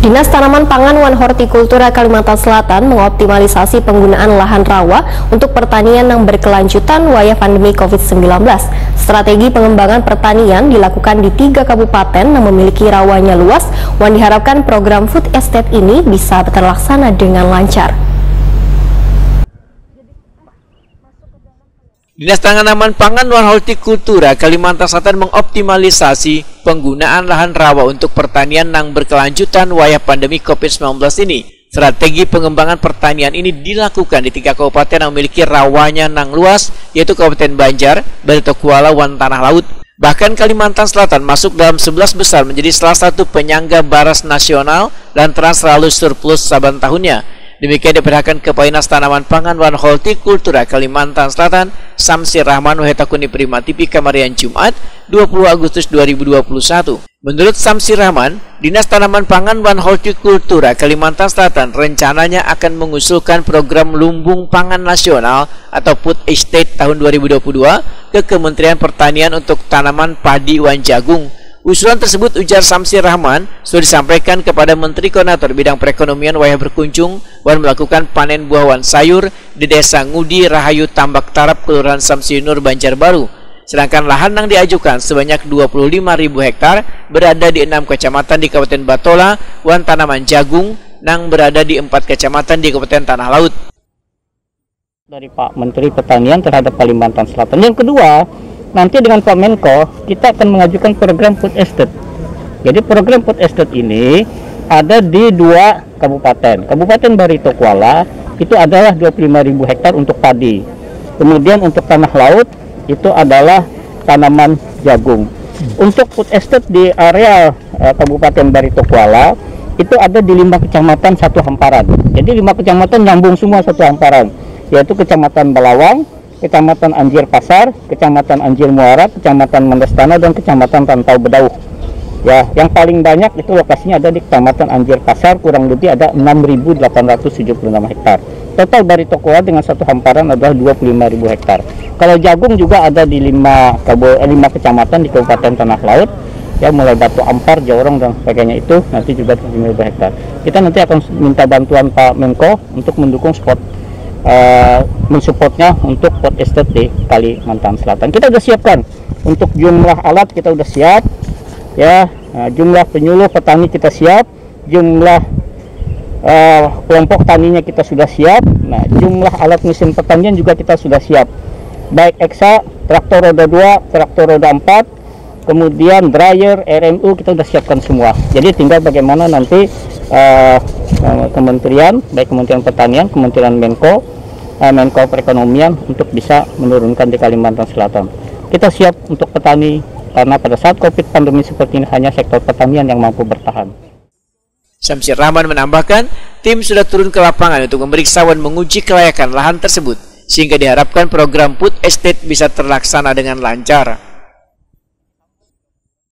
Dinas Tanaman Pangan Wan Hortikultura Kalimantan Selatan mengoptimalisasi penggunaan lahan rawa untuk pertanian yang berkelanjutan wayah pandemi COVID-19. Strategi pengembangan pertanian dilakukan di 3 kabupaten yang memiliki rawanya luas, dan diharapkan program food estate ini bisa terlaksana dengan lancar. Dinas Tanaman Pangan Wan Hortikultura Kalimantan Selatan mengoptimalisasi penggunaan lahan rawa untuk pertanian yang berkelanjutan wayah pandemi COVID-19 ini. Strategi pengembangan pertanian ini dilakukan di 3 kabupaten yang memiliki rawanya yang luas, yaitu Kabupaten Banjar, Barito Kuala, dan Tanah Laut. Bahkan Kalimantan Selatan masuk dalam 11 besar menjadi salah satu penyangga baras nasional dan trans selalu surplus saban tahunnya. Demikian diperhatikan Kepala Dinas Tanaman Pangan Wan Hortikultura Kalimantan Selatan, Samsir Rahman Whetakuni Prima TV Kamarian Jumat 20 Agustus 2021. Menurut Samsir Rahman, Dinas Tanaman Pangan Wan Hortikultura Kalimantan Selatan rencananya akan mengusulkan program lumbung pangan nasional atau food estate tahun 2022 ke Kementerian Pertanian untuk tanaman padi wan jagung. Usulan tersebut, ujar Samsir Rahman, sudah disampaikan kepada Menteri Koordinator Bidang Perekonomian wayah berkunjung dan melakukan panen buah wan sayur di Desa Ngudi Rahayu Tambak Tarap, Kelurahan Samsiunur, Banjarbaru. Sedangkan lahan yang diajukan sebanyak 25.000 hektar berada di 6 kecamatan di Kabupaten Batola, wan tanaman jagung yang berada di 4 kecamatan di Kabupaten Tanah Laut. Dari Pak Menteri Pertanian terhadap Kalimantan Selatan. Yang kedua, nanti dengan Pak Menko kita akan mengajukan program food estate. Jadi program food estate ini ada di 2 kabupaten. Kabupaten Barito Kuala itu adalah 25.000 hektar untuk padi. Kemudian untuk tanah laut itu adalah tanaman jagung. Untuk food estate di area Kabupaten Barito Kuala itu ada di 5 kecamatan satu hamparan. Jadi 5 kecamatan nyambung semua satu hamparan, yaitu Kecamatan Balawang, Kecamatan Anjir Pasar, Kecamatan Anjir Muara, Kecamatan Mendestana, dan Kecamatan Rantau Bedauh. Ya, yang paling banyak itu lokasinya ada di Kecamatan Anjir Pasar, kurang lebih ada 6.876 hektar. Total Barito Kuala dengan satu hamparan adalah 25.000 hektar. Kalau jagung juga ada di 5 kecamatan di Kabupaten Tanah Laut, ya, mulai Batu Ampar, Jaurong, dan sebagainya, itu nanti juga 25.000 hektar. Kita nanti akan minta bantuan Pak Menko untuk mendukung mensupportnya untuk food estate di Kalimantan Selatan. Kita sudah siapkan untuk jumlah alat, kita sudah siap, ya. Jumlah penyuluh petani kita siap, jumlah kelompok taninya kita sudah siap. Nah, jumlah alat mesin pertanian juga kita sudah siap, baik Eksa, traktor roda 2, traktor roda 4, kemudian dryer, RMU, kita sudah siapkan semua. Jadi tinggal bagaimana nanti kementerian, baik Kementerian Pertanian, Kementerian Menko Perekonomian untuk bisa menurunkan di Kalimantan Selatan. Kita siap untuk petani, karena pada saat COVID pandemi seperti ini hanya sektor pertanian yang mampu bertahan. Samsir Rahman menambahkan, tim sudah turun ke lapangan untuk memeriksa dan menguji kelayakan lahan tersebut, sehingga diharapkan program food estate bisa terlaksana dengan lancar.